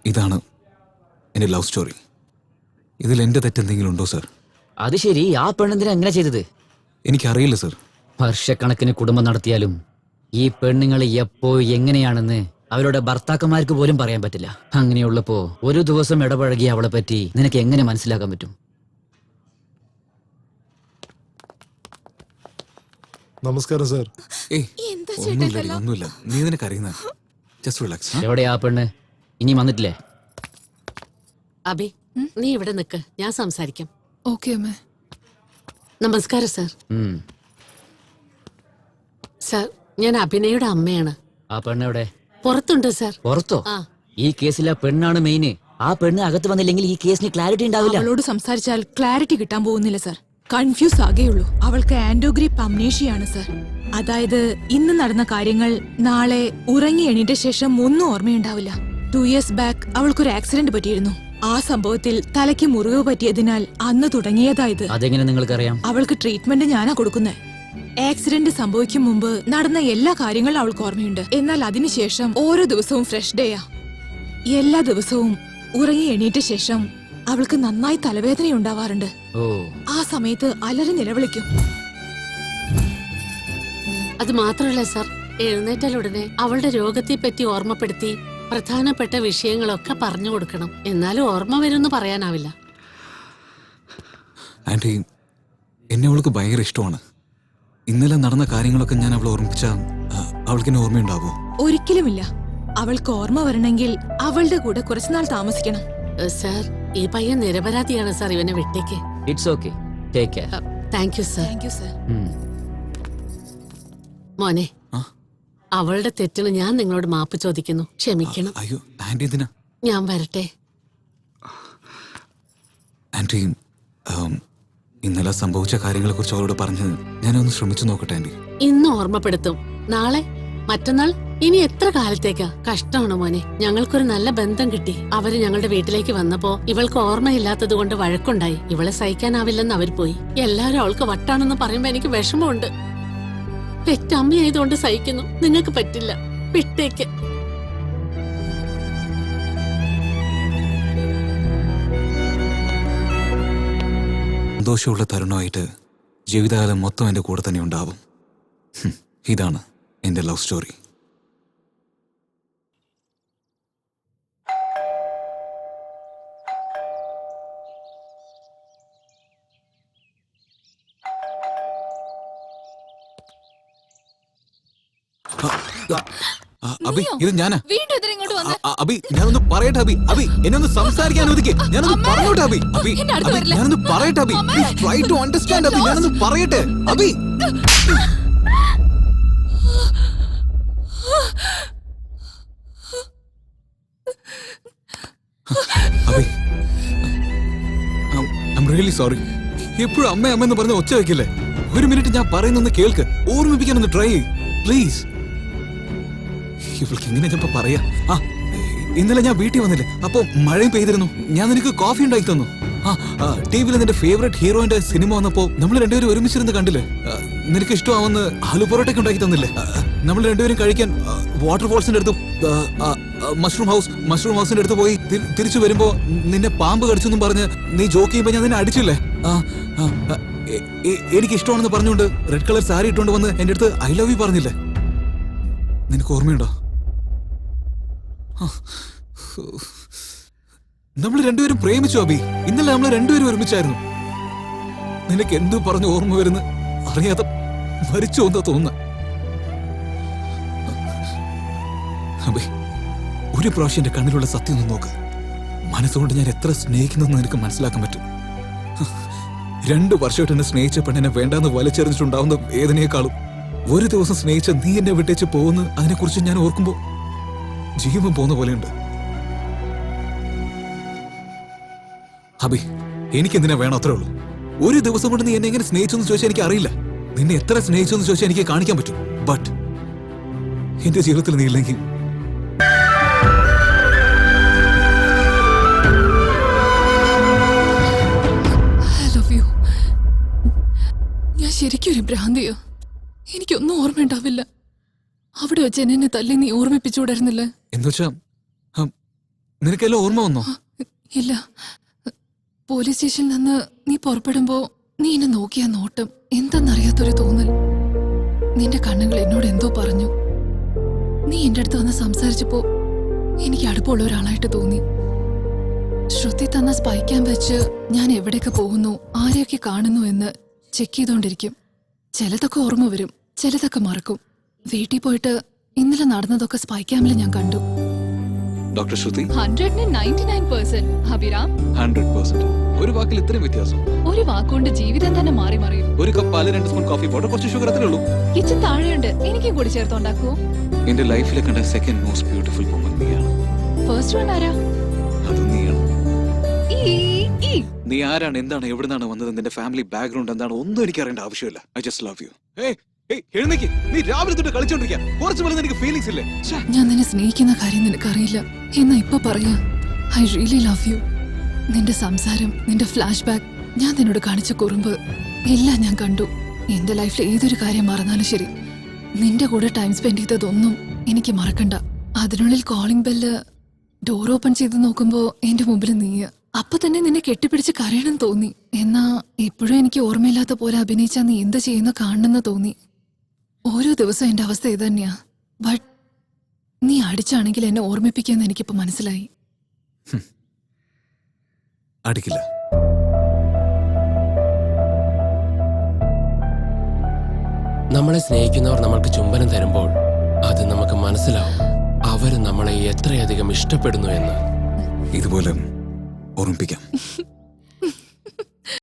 ഇതാണ് എൻ്റെ love story. ഇതിൽ എൻ്റെ തെറ്റെന്തെങ്കിലും ഉണ്ടോ സർ? അത് ശരി, ആ പെണ്ണെന്തിനാ എങ്ങനെ ചെയ്തത്? എനിക്കറിയില്ല സർ. വർഷക്കണക്കിന് കുടുംബം നടത്തിയാലും ഈ പെണ്ണുങ്ങൾ എപ്പോ എങ്ങനെയാണെന്ന് അവരുടെ ഭർത്താക്കന്മാർക്ക് പോലും പറയാൻ പറ്റില്ല. അങ്ങനെയുള്ളപ്പോ ഒരു ദിവസം ഇടപഴകി അവളെ പറ്റി നിനക്ക് എങ്ങനെ മനസ്സിലാക്കാൻ പറ്റും? നമസ്കാരം സാർ. ഒന്നുമില്ല, നീ നിനക്ക് അറിയുന്ന. Just relax. എവിടെയാ ആ പെണ്ണ്? ഇനി വന്നിട്ടില്ലേ? അബി, നീ ഇവിടെ നിക്ക്, ഞാൻ സംസാരിക്കാം. ഓക്കേ അമ്മേ. നമസ്കാരം സാർ. സാർ, ഞാൻ അഭിനയുടെ അമ്മയാണ്. ആ പെണ്ണ് എവിടെ? പുറത്തുണ്ട് സാർ. പുറത്തോ? ആ. ഈ കേസിലെ പെണ്ണാണ് മെയിന്. ആ പെണ്ണ് അകത്ത് വന്നില്ലെങ്കിൽ ഈ കേസിന് ക്ലാരിറ്റി ഉണ്ടാവില്ല. അവളോട് സംസാരിച്ചാൽ ക്ലാരിറ്റി കിട്ടാൻ പോകുന്നില്ല സാർ. കൺഫ്യൂസ് ആകെയുള്ളൂ. അവൾക്ക് ആൻഡോഗ്രിപ്പ് അംനേഷ്യാണ് സാർ. അതായത് ഇന്ന് നടന്ന കാര്യങ്ങൾ നാളെ ഉറങ്ങി എണീറ്റ ശേഷം ഒന്നും ഓർമ്മയുണ്ടാവില്ല. 2 years ബാക്ക് അവൾക്കൊരു ആക്സിഡന്റ് പറ്റിയിരുന്നു. ആ സംഭവത്തിൽ തലയ്ക്ക് മുറിവ് പറ്റിയതിനാൽ അന്ന് തുടങ്ങിയതായത്. അതെങ്ങനെ നിങ്ങൾക്കറിയാം? അവൾക്ക് ട്രീറ്റ്മെന്റ് ഞാനാ കൊടുക്കുന്നത്. ആക്സിഡന്റ് സംഭവിക്കും മുമ്പ് നടന്ന എല്ലാ കാര്യങ്ങളും അവൾക്ക് ഓർമ്മയുണ്ട്. എന്നാൽ അതിനുശേഷം ഓരോ ദിവസവും ഫ്രഷ് ഡേയാ. എല്ലാ ദിവസവും ഉറങ്ങി എണീറ്റ ശേഷം അവൾക്ക് നന്നായി തലവേദന ഉണ്ടാവാറുണ്ട്. ആ സമയത്ത് അലറി നിലവിളിക്കും. അത് മാത്രമല്ല സാർ, എഴുന്നേറ്റാലുടനെ അവളുടെ രോഗത്തെ പറ്റി ഓർമ്മപ്പെടുത്തി പ്രധാനപ്പെട്ട വിഷയങ്ങളൊക്കെ പറഞ്ഞു കൊടുക്കണം. എന്നാലും ഓർമ്മ വരുമെന്ന് പറയാനാവില്ല. ആൻറ്റി, എന്നെ അവൾക്ക് ഭയങ്കര ഇഷ്ടമാണ്. ഇന്നലെ നടന്ന കാര്യങ്ങളൊക്കെ ഞാൻ അവളെ ഓർമ്മിപ്പിച്ചാൽ അവൾക്ക് എന്നെ ഓർമ്മയുണ്ടാവോ? ഒരിക്കലുമില്ല. അവൾക്ക് ഓർമ്മ വരണമെങ്കിൽ അവളുടെ കൂടെ കുറച്ചുനാൾ താമസിക്കണം. സാർ, ഈ പയ്യൻ നിരപരാധിയാണ് സാർ. ഇവനെ വിട്ടേക്ക്. It's okay, take care. Thank you sir. Thank you sir. മോനെ, അവളുടെ തെറ്റിന് ഞാൻ നിങ്ങളോട് മാപ്പ് ചോദിക്കുന്നു. ക്ഷമിക്കണം. അയ്യോ ആൻറ്റി, എന്തിനാ? ഞാൻ വരട്ടെ. ആൻറ്റി, ഇന്നലെ സംഭവിച്ച കാര്യങ്ങളെ കുറിച്ച് അവരോട് പറഞ്ഞ് ഞാനൊന്ന് ശ്രമിച്ചു നോക്കട്ടെ ആൻറ്റി. ഇന്ന് ഓർമ്മപ്പെടുത്തും. നാളെ, മറ്റന്നാൾ, ഇനി എത്ര കാലത്തേക്കാ? കഷ്ടമാണ് മോനെ. ഞങ്ങൾക്കൊരു നല്ല ബന്ധം കിട്ടി. അവര് ഞങ്ങളുടെ വീട്ടിലേക്ക് വന്നപ്പോ ഇവൾക്ക് ഓർമ്മയില്ലാത്തത് കൊണ്ട് വഴക്കുണ്ടായി. ഇവളെ സഹിക്കാനാവില്ലെന്ന് അവർ പോയി. എല്ലാരും അവൾക്ക് വട്ടാണെന്ന് പറയുമ്പോ എനിക്ക് വിഷമമുണ്ട്. പെറ്റമ്മയായതുകൊണ്ട് സഹിക്കുന്നു. നിങ്ങൾക്ക് പറ്റില്ല. വിട്ടേക്ക്. സന്തോഷമുള്ള തരുണമായിട്ട് ജീവിതകാലം മൊത്തം എൻ്റെ കൂടെ തന്നെ ഉണ്ടാവും. ഇതാണ് എൻ്റെ ലവ് സ്റ്റോറി. അബി, ഇത് ഞാനാ. അബി, ഞാനൊന്ന് പറയട്ടെ. അബി എന്നെ ഒന്ന് സംസാരിക്കാൻ അനുവദിക്ക്. ഞാനൊന്ന് പറഞ്ഞോട്ടെ. അബി ഞാനൊന്ന് പറയട്ടെ. Abhi, please try to understand. Abhi, ഞാനൊന്ന് പറയട്ടെ. Abhi Abhi, I am really sorry. എപ്പോഴും അമ്മ അമ്മ എന്ന് പറഞ്ഞ ഒച്ച വെക്കില്ലേ? ഒരു മിനിറ്റ് ഞാൻ പറയുന്നൊന്ന് കേൾക്ക്. ഓർമ്മിപ്പിക്കാനൊന്ന് ട്രൈ ചെയ്യ് പ്ലീസ്. ഇവൾക്ക് എങ്ങനെ ഞാൻ പറയാ? ഇന്നലെ ഞാൻ വീട്ടിൽ വന്നില്ലേ, അപ്പൊ മഴയും പെയ്തിരുന്നു. ഞാൻ നിനക്ക് കോഫി ഉണ്ടാക്കി തന്നു. ടിവിയിൽ നിന്റെ ഫേവറേറ്റ് ഹീറോയിന്റെ സിനിമ വന്നപ്പോ നമ്മൾ രണ്ടുപേരും ഒരുമിച്ചിരുന്ന് കണ്ടില്ലേ? നിനക്ക് ഇഷ്ടമാവുന്ന ആലു പൊറോട്ടയൊക്കെ ഉണ്ടാക്കി തന്നില്ലേ? നമ്മൾ രണ്ടുപേരും കഴിക്കാൻ വാട്ടർഫോൾസിന്റെ അടുത്ത് മഷ്റൂം ഹൗസിന്റെ അടുത്ത് പോയി തിരിച്ചു വരുമ്പോ നിന്നെ പാമ്പ് കടിച്ചെന്നും പറഞ്ഞ് നീ ജോക്ക് ചെയ്യുമ്പോ ഞാൻ നിന്നെ അടിച്ചില്ലേ? എനിക്ക് ഇഷ്ടമാണെന്ന് പറഞ്ഞുകൊണ്ട് റെഡ് കളർ സാരി ഇട്ടുകൊണ്ട് വന്ന് എന്റെ അടുത്ത് ഐ ലവ് യു പറഞ്ഞില്ലേ? നിനക്ക് ഓർമ്മയുണ്ടോ? നമ്മൾ രണ്ടുപേരും പ്രേമിച്ചു അബി. ഇന്നലെ നമ്മൾ രണ്ടുപേരും ഒരുമിച്ചായിരുന്നു. നിനക്ക് എന്തു പറഞ്ഞു ഓർമ്മ വരുന്ന അറിയാതെ മരിച്ചു എന്താ തോന്നുന്ന? അബി, ഒരു പ്രാവശ്യം എന്റെ കണ്ണിലുള്ള സത്യം ഒന്ന് നോക്ക്. മനസ്സുകൊണ്ട് ഞാൻ എത്ര സ്നേഹിക്കുന്നെന്ന് നിനക്ക് മനസ്സിലാക്കാൻ പറ്റും. 2 വർഷമായിട്ട് എന്നെ സ്നേഹിച്ച പെണ്ണിനെ വേണ്ടാന്ന് വലിച്ചെറിഞ്ഞിട്ടുണ്ടാവുന്ന വേദനയെക്കാളും ഒരു ദിവസം സ്നേഹിച്ച നീ എന്നെ വിട്ടേച്ച് പോകുന്ന അതിനെക്കുറിച്ച് ഞാൻ ഓർക്കുമ്പോ ജീവൻ പോകുന്ന പോലെയുണ്ട്. അബി, എനിക്കെന്തിനാ വേണം? അത്രേ ഉള്ളൂ. ഒരു ദിവസം കൊണ്ട് നീ എന്നെ എങ്ങനെ സ്നേഹിച്ചെന്ന് ചോദിച്ചാൽ എനിക്ക് അറിയില്ല. നിന്നെ എത്ര സ്നേഹിച്ചെന്ന് ചോദിച്ചാൽ എനിക്ക് കാണിക്കാൻ പറ്റും. ബട്ട് എന്റെ ജീവിതത്തിൽ നീ ഇല്ലെങ്കിൽ ഞാൻ ശരിക്കും ഒരു ഭ്രാന്തിയോ? എനിക്കൊന്നും ഓർമ്മയുണ്ടാവില്ല. അവിടെ വെച്ച് എന്നെ തല്ലി നീ ഓർമ്മിപ്പിച്ചുകൂടായിരുന്നില്ലേ? എന്നുവെച്ചാ നിനക്കെല്ലാം ഓർമ്മ വന്നോ? ഇല്ല. പോലീസ് സ്റ്റേഷനിൽ നിന്ന് നീ പുറപ്പെടുമ്പോ നീ എന്നെ നോക്കിയ നോട്ടം എന്തെന്നറിയാത്തൊരു തോന്നൽ. നിന്റെ കണ്ണുകൾ എന്നോട് എന്തോ പറഞ്ഞു. നീ എന്റെ അടുത്ത് വന്ന് സംസാരിച്ചപ്പോ എനിക്ക് അടുപ്പമുള്ള ഒരാളായിട്ട് തോന്നി. ശ്രുതി തന്ന സ്പൈ ക്യാമ്പ് വെച്ച് ഞാൻ എവിടെയൊക്കെ പോകുന്നു, ആരെയൊക്കെ കാണുന്നു എന്ന് ചെക്ക് ചെയ്തോണ്ടിരിക്കും. ചിലതൊക്കെ ഓർമ്മ വരും, ചിലതൊക്കെ മറക്കും. വീട്ടിൽ പോയിട്ട് ഇന്നലെ നടന്നതൊക്കെ സ്പൈ ക്യാമ്പിൽ ഞാൻ കണ്ടു. ഡോക്ടർ ശ്രുതി 199% അഭിരാം 100%. ഒരു വാക്കിൽ ഇത്രയും വ്യത്യാസം. ഒരു വാക്കുകൊണ്ട് ജീവിതം തന്നെ മാറി മറിയും. ഒരു കപ്പ് പാല് 2 സ്പൂൺ കോഫി പൗഡർ കുറച്ച് ഷുഗർ അത്രേ ഉള്ളൂ. കിച്ചൻ താഴെയുണ്ട്, എനിക്കും കൂടി ചേർത്തുണ്ടാക്കുവോ? എന്റെ ലൈഫിലെ കണ്ട സെക്കൻഡ് മോസ്റ്റ് ബ്യൂട്ടിഫുൾ വുമൺ നീയാണ്. ഫസ്റ്റ് വൺ ആരാ? അത് നീയാണ്. ഈ നീ ആരാണ്, എന്താണ്, എവിടുന്നാണ് വന്നത്, നിന്റെ ഫാമിലി ബാക്ക്ഗ്രൗണ്ട് എന്താണ്, ഒന്നും എനിക്ക് അറിയേണ്ട ആവശ്യമില്ല. I just love you. എഴുന്നേക്ക്. നീ രാവിലെ തൊട്ട് കളിച്ചോണ്ടിരിക്കുക. കുറച്ച് പോലെ എനിക്ക് ഫീലിംഗ്സ് ഇല്ലേ? ഞാൻ നിന്നെ സ്നേഹിക്കുന്ന കാര്യം നിനക്കറിയില്ല എന്നാ ഇപ്പൊ പറയാ. I really love you. നിന്റെ സംസാരം, നിന്റെ ഫ്ലാഷ് ബാക്ക്, ഞാൻ നിന്നോട് കാണിച്ച കുറുമ്പ് എല്ലാം ഞാൻ കണ്ടു. എന്റെ ലൈഫിൽ ഏതൊരു കാര്യം മറന്നാലും ശരി, നിന്റെ കൂടെ ടൈം സ്പെൻഡ് ചെയ്തതൊന്നും എനിക്ക് മറക്കണ്ട. അതിനുള്ളിൽ കോളിംഗ് ബെല്ല് ഡോർ ഓപ്പൺ ചെയ്ത് നോക്കുമ്പോ എന്റെ മുമ്പിൽ നീയ. അപ്പൊ തന്നെ നിന്നെ കെട്ടിപ്പിടിച്ച് കരയണം തോന്നി. എന്നാ എപ്പോഴും എനിക്ക് ഓർമ്മയില്ലാത്ത പോലെ അഭിനയിച്ചാ നീ എന്ത് ചെയ്യുന്ന കാണണമെന്ന് തോന്നി. ഓരോ ദിവസം എന്റെ അവസ്ഥ ഇത് തന്നെയാ. ബട്ട് നീ അടിച്ചാണെങ്കിൽ എന്നെ ഓർമ്മിപ്പിക്കാന്ന് എനിക്കിപ്പോ മനസ്സിലായി. അടിക്കില്ല. നമ്മളെ സ്നേഹിക്കുന്നവർ നമ്മൾക്ക് ചുംബനം തരുമ്പോൾ അത് നമുക്ക് മനസ്സിലാവും അവര് നമ്മളെ എത്രയധികം ഇഷ്ടപ്പെടുന്നു എന്ന്. ഇതുപോലെ ഓർമ്മിപ്പിക്കാം.